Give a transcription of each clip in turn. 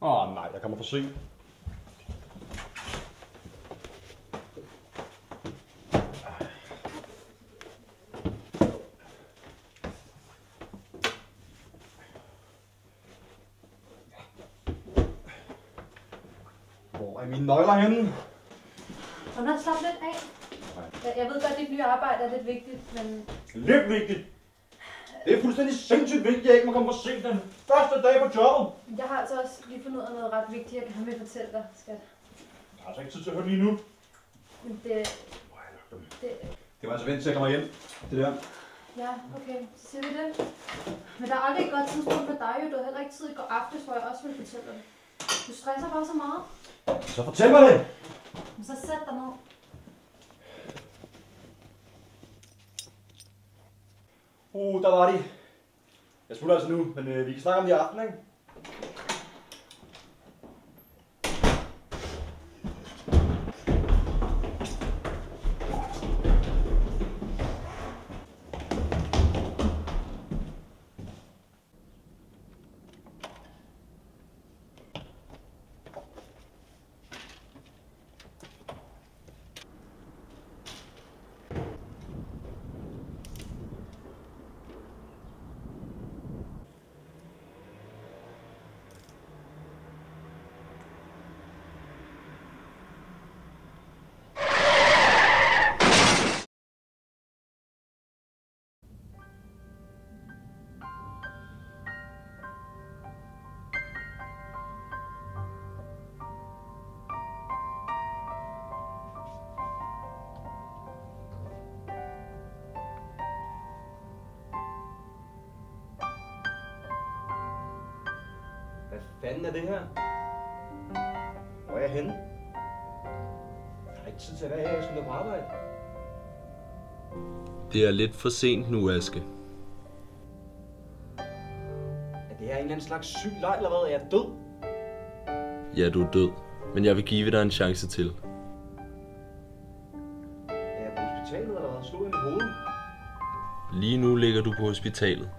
Nej, jeg kommer for sent. Hvor er mine nøgler henne? Jonas, slap lidt af. Jeg ved godt, at dit nye arbejde er lidt vigtigt, men... Lidt vigtigt. Det er fuldstændig sindssygt vigtigt, at jeg ikke må komme for sent den første dag på jobbet. Jeg har altså også lige fundet ud af noget ret vigtigt, jeg gerne vil fortælle dig, skat. Jeg har altså ikke tid til at høre det lige nu. Men Det var altså vent til at komme hjem. Det der. Ja, okay. Så siger vi det. Men der er aldrig et godt tidspunkt for dig, jo. Du har heller ikke tid i går aftes, hvor jeg også vil fortælle dig det. Du stresser bare så meget. Så fortæl mig det! Men så sæt dig ned. Der var de. Jeg smutter altså nu, men vi kan snakke om det i aften, ikke? Hvad fanden er det her? Hvor er jeg henne? Jeg har ikke tid til at være her, jeg skal nå på arbejde. Det er lidt for sent nu, Aske. Er det her en eller anden slags syg leg, eller hvad? Er jeg død? Ja, du er død, men jeg vil give dig en chance til. Er jeg på hospitalet, eller hvad? Slå i mit hoved? Lige nu ligger du på hospitalet.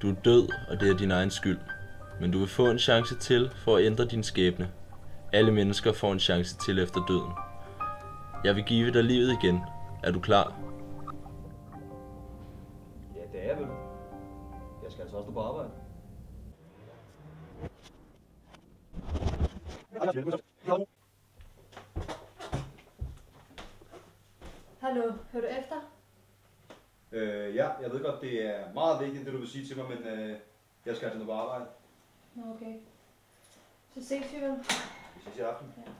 Du er død, og det er din egen skyld. Men du vil få en chance til for at ændre din skæbne. Alle mennesker får en chance til efter døden. Jeg vil give dig livet igen. Er du klar? Ja, det er jeg vel. Jeg skal altså også på arbejde. Hallo, hører du efter? Ja, jeg ved godt, det er meget vigtigt, det du vil sige til mig, men jeg skal altså nå på arbejde. Nå, okay. Så ses vi vel. Vi ses i aften. Ja.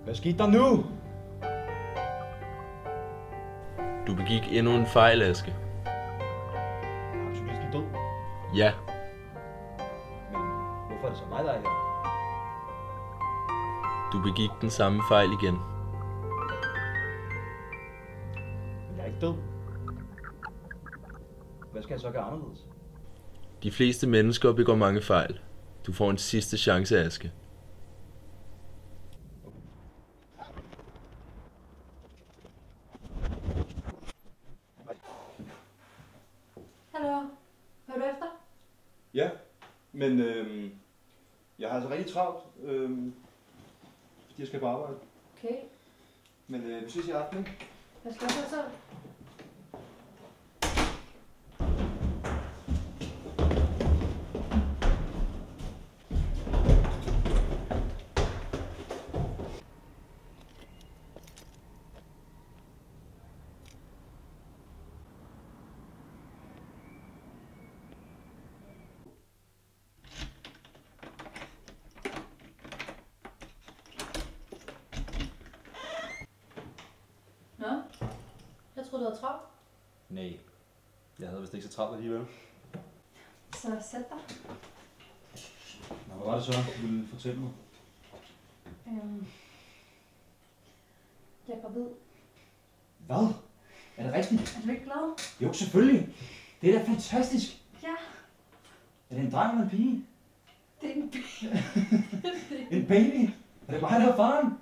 Hvad skete der nu? Du begik endnu en fejl, Aske. Jeg er psykisk død. Ja, Men hvorfor er det så mig, der er her? du begik den samme fejl igen. Men jeg er ikke død. Hvad skal jeg så gøre anderledes? De fleste mennesker begår mange fejl. Du får en sidste chance, Aske. Hallo, hører du efter? Ja, men jeg har altså rigtig travlt, fordi jeg skal på arbejde. Okay. Men vi ses i aften, ikke? Hvad skal jeg så? troede, du havde travlt. Nej, jeg havde vist ikke så travlt alligevel. Så sæt dig. Nå, hvad var det så, du ville fortælle mig? Jeg er gravid. Hvad? Er det rigtigt? Er du ikke glad? Jo, selvfølgelig. Det er da fantastisk. Ja, Er det en dreng eller en pige? det er en bil. En baby? Er det mig, der er faren?